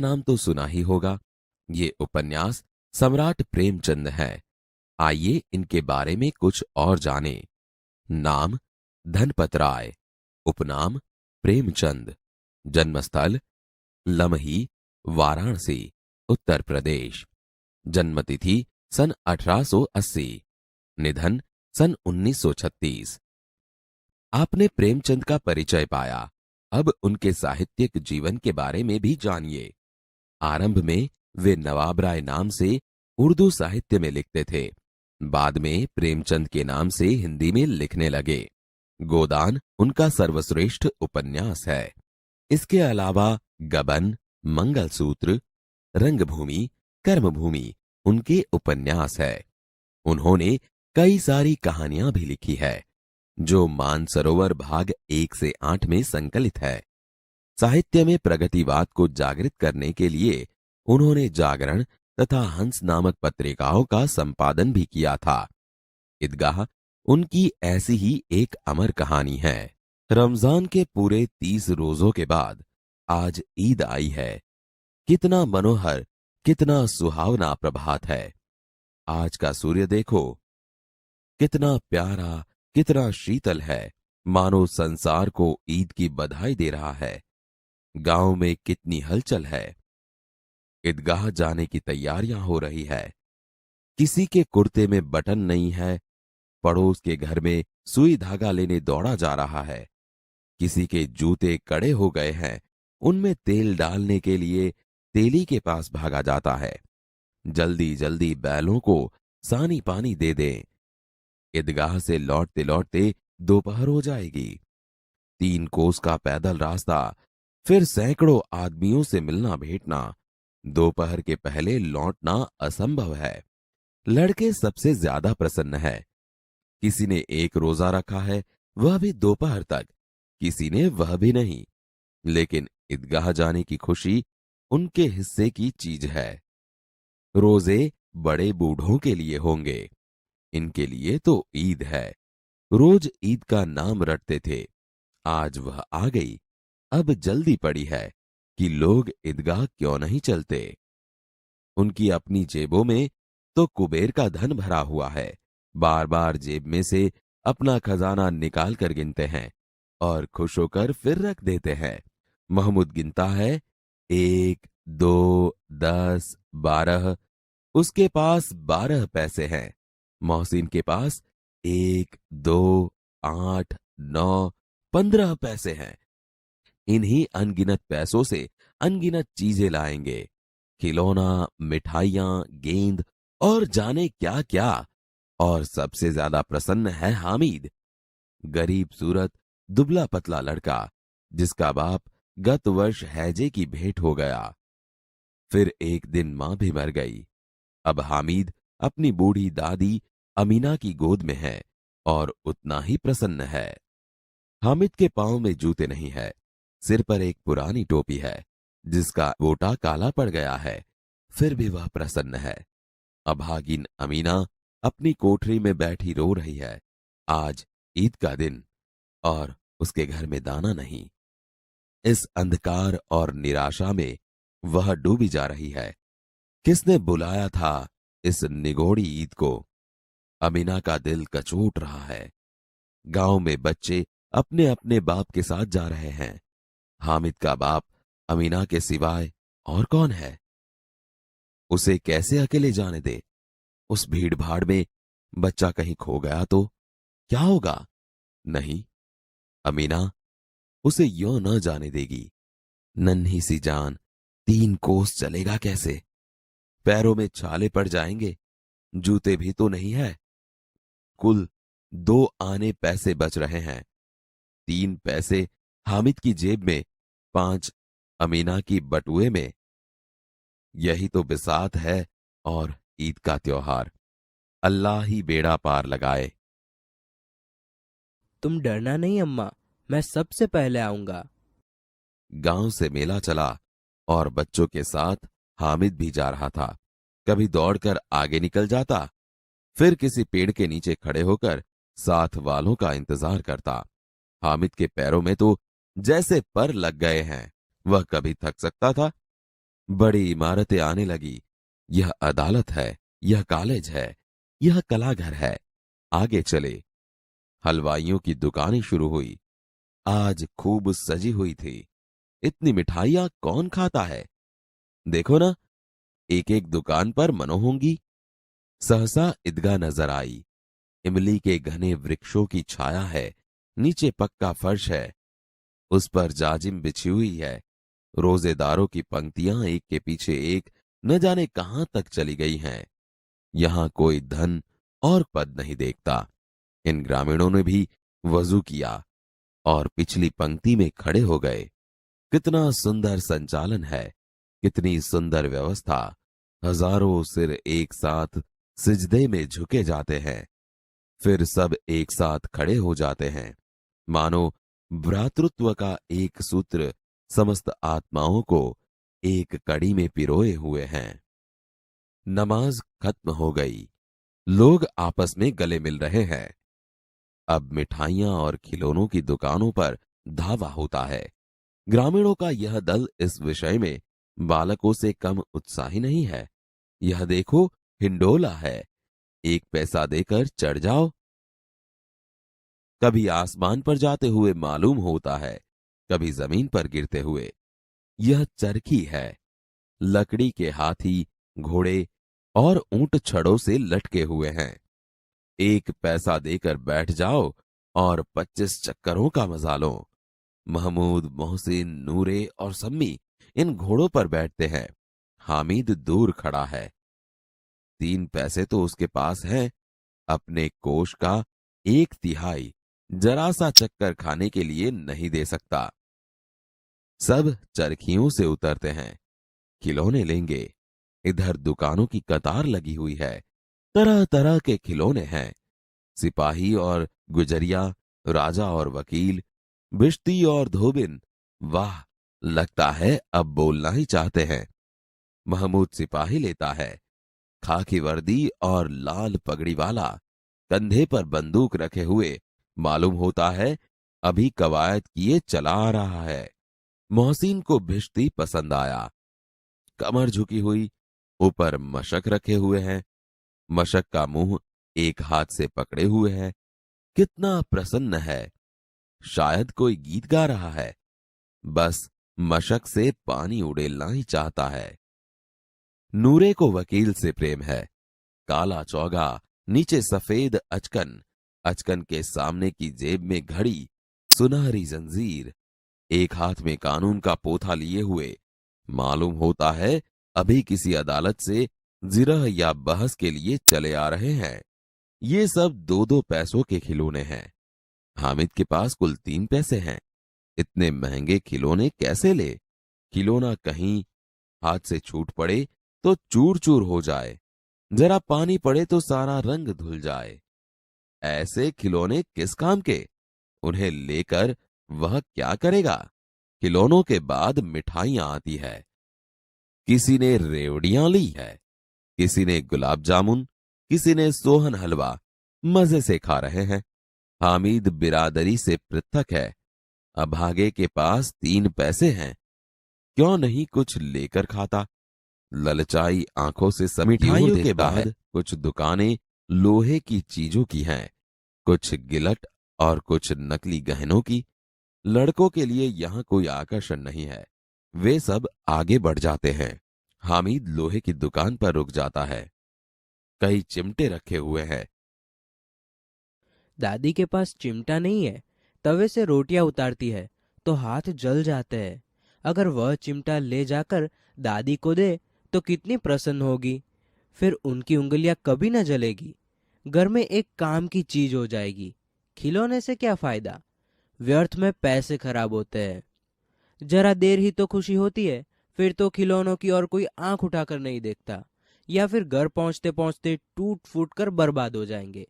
नाम तो सुना ही होगा। ये उपन्यास सम्राट प्रेमचंद है। आइए इनके बारे में कुछ और जानें। नाम धनपत राय, उपनाम प्रेमचंद, जन्मस्थल लमही, वाराणसी, उत्तर प्रदेश, जन्मतिथि सन 1880, निधन सन 1936। आपने प्रेमचंद का परिचय पाया, अब उनके साहित्यिक जीवन के बारे में भी जानिए। आरंभ में वे नवाब राय नाम से उर्दू साहित्य में लिखते थे। बाद में प्रेमचंद के नाम से हिंदी में लिखने लगे। गोदान उनका सर्वश्रेष्ठ उपन्यास है। इसके अलावा गबन, मंगलसूत्र, रंगभूमि, कर्मभूमि उनके उपन्यास है। उन्होंने कई सारी कहानियां भी लिखी है, जो मानसरोवर भाग 1 से 8 में संकलित है। साहित्य में प्रगतिवाद को जागृत करने के लिए उन्होंने जागरण तथा हंस नामक पत्रिकाओं का संपादन भी किया था। ईदगाह उनकी ऐसी ही एक अमर कहानी है। रमजान के पूरे 30 रोजों के बाद आज ईद आई है। कितना मनोहर, कितना सुहावना प्रभात है। आज का सूर्य देखो, कितना प्यारा, कितना शीतल है, मानो संसार को ईद की बधाई दे रहा है। गांव में कितनी हलचल है। ईदगाह जाने की तैयारियां हो रही है। किसी के कुर्ते में बटन नहीं है, पड़ोस के घर में सुई धागा लेने दौड़ा जा रहा है। किसी के जूते कड़े हो गए हैं, उनमें तेल डालने के लिए तेली के पास भागा जाता है। जल्दी जल्दी बैलों को सानी पानी दे दें। ईदगाह से लौटते लौटते दोपहर हो जाएगी। 3 कोस का पैदल रास्ता, फिर सैकड़ों आदमियों से मिलना भेंटना। दोपहर के पहले लौटना असंभव है। लड़के सबसे ज्यादा प्रसन्न है। किसी ने एक रोजा रखा है, वह भी दोपहर तक, किसी ने वह भी नहीं। लेकिन ईदगाह जाने की खुशी उनके हिस्से की चीज है। रोजे बड़े बूढ़ों के लिए होंगे, इनके लिए तो ईद है। रोज ईद का नाम रटते थे, आज वह आ गई। अब जल्दी पड़ी है कि लोग ईदगाह क्यों नहीं चलते। उनकी अपनी जेबों में तो कुबेर का धन भरा हुआ है। बार बार जेब में से अपना खजाना निकाल कर गिनते हैं और खुश होकर फिर रख देते हैं। महमूद गिनता है, 1, 2, 10, 12। उसके पास 12 पैसे हैं। मोहसिन के पास 1, 2, 8, 9, 15 पैसे हैं। इन्हीं अनगिनत पैसों से अनगिनत चीजें लाएंगे, खिलौना, मिठाइयां, गेंद और जाने क्या क्या। और सबसे ज्यादा प्रसन्न है हामिद, गरीब सूरत, दुबला पतला लड़का, जिसका बाप गत वर्ष हैजे की भेंट हो गया। फिर एक दिन मां भी मर गई। अब हामिद अपनी बूढ़ी दादी अमीना की गोद में है और उतना ही प्रसन्न है। हामिद के पांव में जूते नहीं है, सिर पर एक पुरानी टोपी है जिसका गोटा काला पड़ गया है, फिर भी वह प्रसन्न है। अभागिन अमीना अपनी कोठरी में बैठी रो रही है। आज ईद का दिन और उसके घर में दाना नहीं। इस अंधकार और निराशा में वह डूबी जा रही है। किसने बुलाया था इस निगोड़ी ईद को? अमीना का दिल कचोट रहा है। गांव में बच्चे अपने अपने बाप के साथ जा रहे हैं। हामिद का बाप अमीना के सिवाय और कौन है? उसे कैसे अकेले जाने दे? उस भीड़ भाड़ में बच्चा कहीं खो गया तो क्या होगा? नहीं, अमीना उसे यों न जाने देगी। नन्ही सी जान 3 कोस चलेगा कैसे? पैरों में छाले पड़ जाएंगे, जूते भी तो नहीं है। कुल 2 आने पैसे बच रहे हैं। 3 पैसे हामिद की जेब में, 5 अमीना की बटुए में। यही तो बिसात है और ईद का त्योहार। अल्लाह ही बेड़ा पार लगाए। तुम डरना नहीं अम्मा, मैं सबसे पहले आऊंगा। गांव से मेला चला और बच्चों के साथ हामिद भी जा रहा था। कभी दौड़कर आगे निकल जाता, फिर किसी पेड़ के नीचे खड़े होकर साथ वालों का इंतजार करता। हामिद के पैरों में तो जैसे पर लग गए हैं। वह कभी थक सकता था, बड़ी इमारतें आने लगी। यह अदालत है, यह कॉलेज है, यह कलाघर है। आगे चले। हलवाइयों की दुकानें शुरू हुई। आज खूब सजी हुई थी। इतनी मिठाइयां कौन खाता है? देखो ना, एक एक दुकान पर मनो होंगी। सहसा ईदगाह नजर आई। इमली के घने वृक्षों की छाया है। नीचे पक्का फर्श है, उस पर जाजिम बिछी हुई है। रोजेदारों की पंक्तियां एक के पीछे एक न जाने कहां तक चली गई हैं। यहां कोई धन और पद नहीं देखता। इन ग्रामीणों ने भी वजू किया और पिछली पंक्ति में खड़े हो गए। कितना सुंदर संचालन है, कितनी सुंदर व्यवस्था। हजारों सिर एक साथ सिजदे में झुके जाते हैं, फिर सब एक साथ खड़े हो जाते हैं, मानो भ्रातृत्व का एक सूत्र समस्त आत्माओं को एक कड़ी में पिरोए हुए हैं। नमाज खत्म हो गई। लोग आपस में गले मिल रहे हैं। अब मिठाइयां और खिलौनों की दुकानों पर धावा होता है। ग्रामीणों का यह दल इस विषय में बालकों से कम उत्साही नहीं है। यह देखो, हिंडोला है, 1 पैसा देकर चढ़ जाओ। कभी आसमान पर जाते हुए मालूम होता है, कभी जमीन पर गिरते हुए। यह चरखी है। लकड़ी के हाथी, घोड़े और ऊंट छड़ों से लटके हुए हैं। 1 पैसा देकर बैठ जाओ और 25 चक्करों का मजा लो। महमूद, मोहसिन, नूरे और सम्मी इन घोड़ों पर बैठते हैं। हामिद दूर खड़ा है। 3 पैसे तो उसके पास हैं। अपने कोष का 1/3 जरा सा चक्कर खाने के लिए नहीं दे सकता। सब चरखियों से उतरते हैं। खिलौने लेंगे। इधर दुकानों की कतार लगी हुई है। तरह तरह के खिलौने हैं। सिपाही और गुजरिया, राजा और वकील, बिश्ती और धोबिन। वाह, लगता है अब बोलना ही चाहते हैं। महमूद सिपाही लेता है, खाकी वर्दी और लाल पगड़ी वाला, कंधे पर बंदूक रखे हुए। मालूम होता है अभी कवायद किए चला आ रहा है। मोहसिन को भिश्ती पसंद आया। कमर झुकी हुई, ऊपर मशक रखे हुए हैं। मशक का मुंह एक हाथ से पकड़े हुए है। कितना प्रसन्न है, शायद कोई गीत गा रहा है। बस मशक से पानी उड़ेलना ही चाहता है। नूरे को वकील से प्रेम है। काला चौगा, नीचे सफेद अचकन, अचकन के सामने की जेब में घड़ी, सुनहरी जंजीर, एक हाथ में कानून का पोथा लिए हुए। मालूम होता है अभी किसी अदालत से जिरह या बहस के लिए चले आ रहे हैं। ये सब 2-2 पैसों के खिलौने हैं। हामिद के पास कुल 3 पैसे हैं। इतने महंगे खिलौने कैसे ले? खिलौना कहीं हाथ से छूट पड़े तो चूर चूर हो जाए, जरा पानी पड़े तो सारा रंग धुल जाए। ऐसे खिलौने किस काम के? उन्हें लेकर वह क्या करेगा? खिलौनों के बाद मिठाइयां आती है। किसी ने रेवड़ियां ली है, किसी ने गुलाब जामुन, किसी ने सोहन हलवा। मजे से खा रहे हैं। हामिद बिरादरी से पृथक है। अभागे के पास 3 पैसे हैं, क्यों नहीं कुछ लेकर खाता? ललचाई आंखों से सब मिठाइयों के बाद कुछ दुकानें लोहे की चीजों की हैं, कुछ गिलट और कुछ नकली गहनों की। लड़कों के लिए यहां कोई आकर्षण नहीं है। वे सब आगे बढ़ जाते हैं। हामिद लोहे की दुकान पर रुक जाता है। कई चिमटे रखे हुए हैं। दादी के पास चिमटा नहीं है। तवे से रोटियां उतारती है तो हाथ जल जाते हैं। अगर वह चिमटा ले जाकर दादी को दे तो कितनी प्रसन्न होगी। फिर उनकी उंगलियां कभी न जलेगी। घर में एक काम की चीज हो जाएगी। खिलौने से क्या फायदा? व्यर्थ में पैसे खराब होते हैं। जरा देर ही तो खुशी होती है, फिर तो खिलौनों की और कोई आंख उठाकर नहीं देखता, या फिर घर पहुंचते पहुंचते टूट फूट कर बर्बाद हो जाएंगे।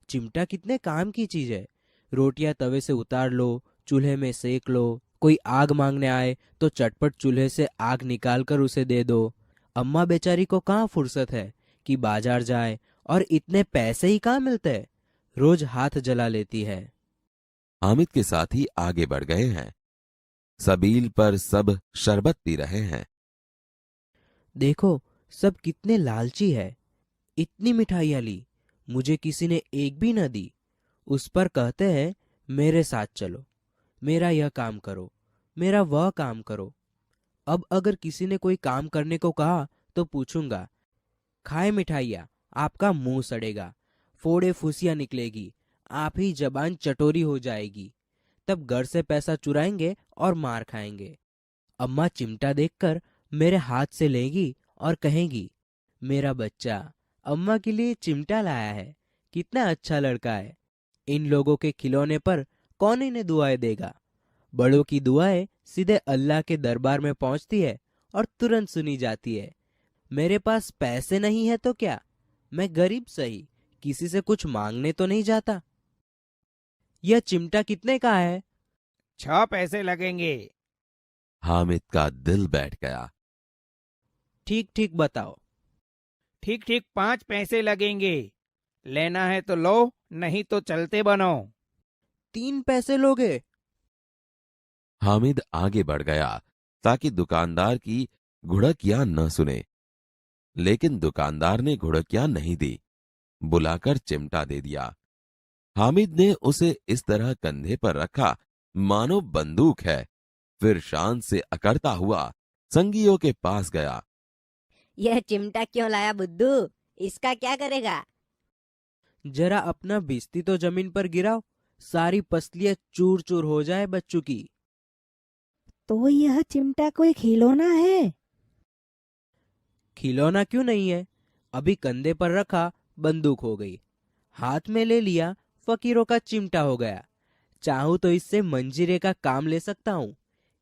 चिमटा कितने काम की चीज है। रोटियां तवे से उतार लो, चूल्हे में सेक लो। कोई आग मांगने आए तो चटपट चूल्हे से आग निकाल कर उसे दे दो। अम्मा बेचारी को कहाँ फुर्सत है कि बाजार जाए, और इतने पैसे ही कहाँ मिलते हैं। रोज हाथ जला लेती है। हामिद के साथी आगे बढ़ गए हैं। सबील पर सब शरबत पी रहे हैं। देखो सब कितने लालची है। इतनी मिठाइयाँ ली, मुझे किसी ने एक भी न दी। उस पर कहते हैं मेरे साथ चलो, मेरा यह काम करो, मेरा वह काम करो। अब अगर किसी ने कोई काम करने को कहा तो पूछूंगा, खाए मिठाइयाँ, आपका मुंह सड़ेगा, फोड़े फुसियाँ निकलेगी, आप ही जबान चटोरी हो जाएगी। तब घर से पैसा चुराएंगे और मार खाएंगे। अम्मा चिमटा देखकर मेरे हाथ से लेगी और कहेंगी, मेरा बच्चा अम्मा के लिए चिमटा लाया है, कितना अच्छा लड़का है। इन लोगों के खिलौने पर कौन इन्हें दुआएं देगा। बड़ों की दुआएं सीधे अल्लाह के दरबार में पहुंचती है और तुरंत सुनी जाती है। मेरे पास पैसे नहीं है तो क्या, मैं गरीब सही, किसी से कुछ मांगने तो नहीं जाता। यह चिमटा कितने का है? 6 पैसे लगेंगे। हामिद का दिल बैठ गया। ठीक ठीक बताओ। ठीक ठीक 5 पैसे लगेंगे। लेना है तो लो, नहीं तो चलते बनो। 3 पैसे लोगे? हामिद आगे बढ़ गया ताकि दुकानदार की घुड़कियां न सुने, लेकिन दुकानदार ने घुड़कियां नहीं दी, बुलाकर चिमटा दे दिया। हामिद ने उसे इस तरह कंधे पर रखा मानो बंदूक है, फिर शान से अकड़ता हुआ संगियों के पास गया। यह चिमटा क्यों लाया बुद्धू? इसका क्या करेगा? जरा अपना भिस्ती तो जमीन पर गिराओ, सारी पसलियां चूर चूर हो जाए बच्चों की। तो यह चिमटा कोई खिलौना है? खिलौना क्यों नहीं है? अभी कंधे पर रखा बंदूक हो गई, हाथ में ले लिया फकीरों का चिमटा हो गया। चाहूं तो इससे मंजीरे का काम ले सकता हूँ।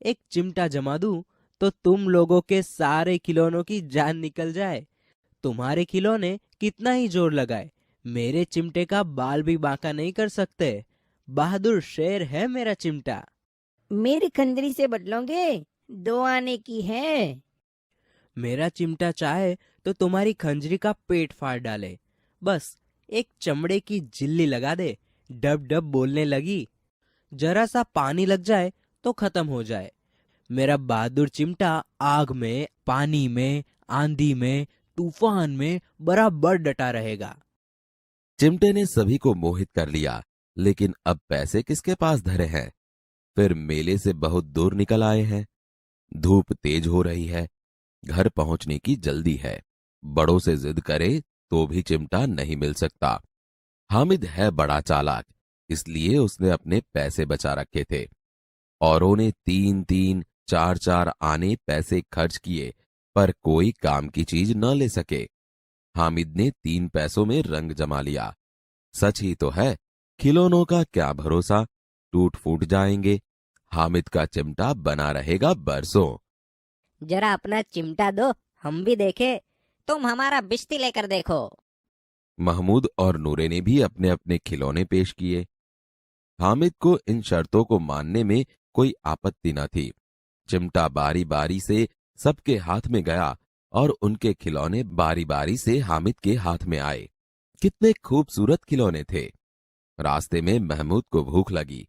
एक चिमटा जमा दूं तो तुम लोगों के सारे खिलौनों की जान निकल जाए। तुम्हारे खिलौने कितना ही जोर लगाए, मेरे चिमटे का बाल भी बांका नहीं कर सकते। बहादुर शेर है मेरा चिमटा। मेरी खंजरी से बदलोगे? 2 आने की है। मेरा चिमटा चाहे तो तुम्हारी खंजरी का पेट फाड़ डाले, बस एक चमड़े की झिल्ली लगा दे, डब डब बोलने लगी। जरा सा पानी लग जाए तो खत्म हो जाए। मेरा बहादुर चिमटा आग में, पानी में, आंधी में, तूफान में बराबर डटा रहेगा। चिमटे ने सभी को मोहित कर लिया, लेकिन अब पैसे किसके पास धरे हैं? फिर मेले से बहुत दूर निकल आए हैं। धूप तेज हो रही है, घर पहुंचने की जल्दी है। बड़ों से जिद करे तो भी चिमटा नहीं मिल सकता। हामिद है बड़ा चालाक, इसलिए उसने अपने पैसे बचा रखे थे। औरों ने 3-3, 4-4 आने पैसे खर्च किए, पर कोई काम की चीज न ले सके। हामिद ने 3 पैसों में रंग जमा लिया। सच ही तो है, खिलौनों का क्या भरोसा, टूट फूट जाएंगे। हामिद का चिमटा बना रहेगा बरसों। जरा अपना चिमटा दो, हम भी देखे। तुम हमारा बिस्ती लेकर देखो। महमूद और नूरे ने भी अपने अपने खिलौने पेश किए। हामिद को इन शर्तों को मानने में कोई आपत्ति न थी। चिमटा बारी बारी से सबके हाथ में गया और उनके खिलौने बारी बारी से हामिद के हाथ में आए। कितने खूबसूरत खिलौने थे। रास्ते में महमूद को भूख लगी।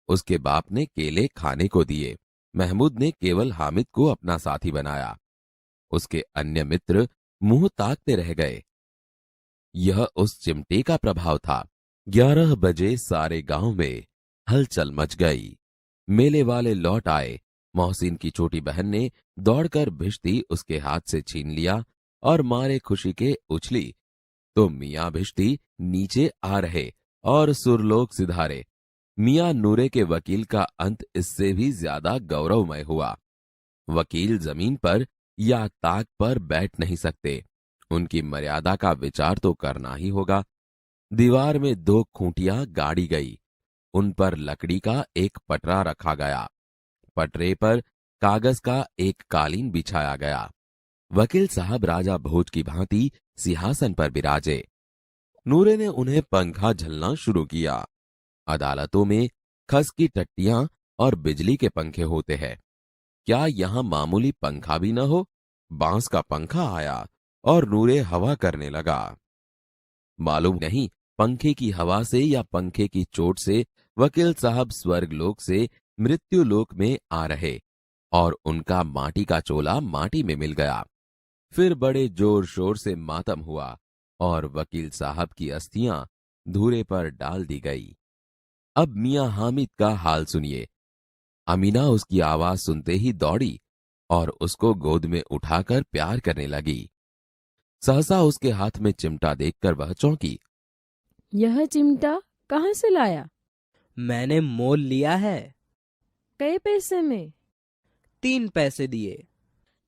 उसके बाप ने केले खाने को दिए। महमूद ने केवल हामिद को अपना साथी बनाया। उसके अन्य मित्र मुंह ताकते रह गए। यह उस चिमटे का प्रभाव था। 11 बजे सारे गांव में हलचल मच गई। मेले वाले लौट आए। मोहसिन की छोटी बहन ने दौड़कर भिश्ती उसके हाथ से छीन लिया और मारे खुशी के उछली तो मियां भिश्ती नीचे आ रहे और सुरलोक सिधारे। मियां नूरे के वकील का अंत इससे भी ज्यादा गौरवमय हुआ। वकील जमीन पर या ताक पर बैठ नहीं सकते, उनकी मर्यादा का विचार तो करना ही होगा। दीवार में 2 खूंटियां गाड़ी गई, उन पर लकड़ी का एक पटरा रखा गया। पटरे पर कागज का एक कालीन बिछाया गया। वकील साहब राजा भोज की भांति सिंहासन पर बिराजे। नूरे ने उन्हें पंखा झलना शुरू किया। अदालतों में खस की टट्टियां और बिजली के पंखे होते हैं, क्या यहां मामूली पंखा भी न हो? बांस का पंखा आया और नूरे हवा करने लगा। मालूम नहीं पंखे की हवा से या पंखे की चोट से वकील साहब स्वर्गलोक से मृत्युलोक में आ रहे और उनका माटी का चोला माटी में मिल गया। फिर बड़े जोर शोर से मातम हुआ और वकील साहब की अस्थियां धूरे पर डाल दी गई। अब मियां हामिद का हाल सुनिए। अमीना उसकी आवाज सुनते ही दौड़ी और उसको गोद में उठाकर प्यार करने लगी। सहसा उसके हाथ में चिमटा देखकर वह चौंकी। यह चिमटा कहाँ से लाया? मैंने मोल लिया है। कई पैसे में? 3 पैसे दिए।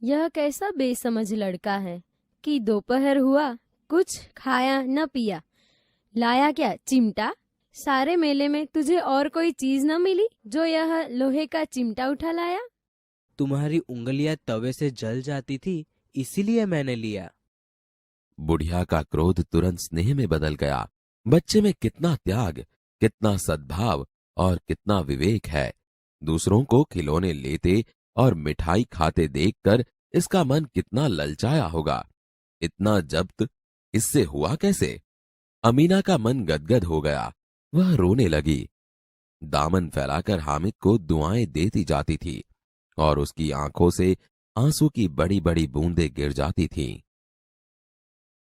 यह कैसा बेसमझ लड़का है कि दोपहर हुआ कुछ खाया न पिया, लाया क्या चिमटा? सारे मेले में तुझे और कोई चीज न मिली जो यह लोहे का चिमटा उठा लाया? तुम्हारी उंगलियां तवे से जल जाती थी, इसीलिए मैंने लिया। बुढ़िया का क्रोध तुरंत स्नेह में बदल गया। बच्चे में कितना त्याग, कितना सद्भाव और कितना विवेक है। दूसरों को खिलौने लेते और मिठाई खाते देखकर इसका मन कितना ललचाया होगा। इतना जब्त इससे हुआ कैसे? अमीना का मन गदगद हो गया। वह रोने लगी। दामन फैलाकर हामिद को दुआएं देती जाती थी और उसकी आंखों से आंसू की बड़ी बड़ी बूंदें गिर जाती थीं।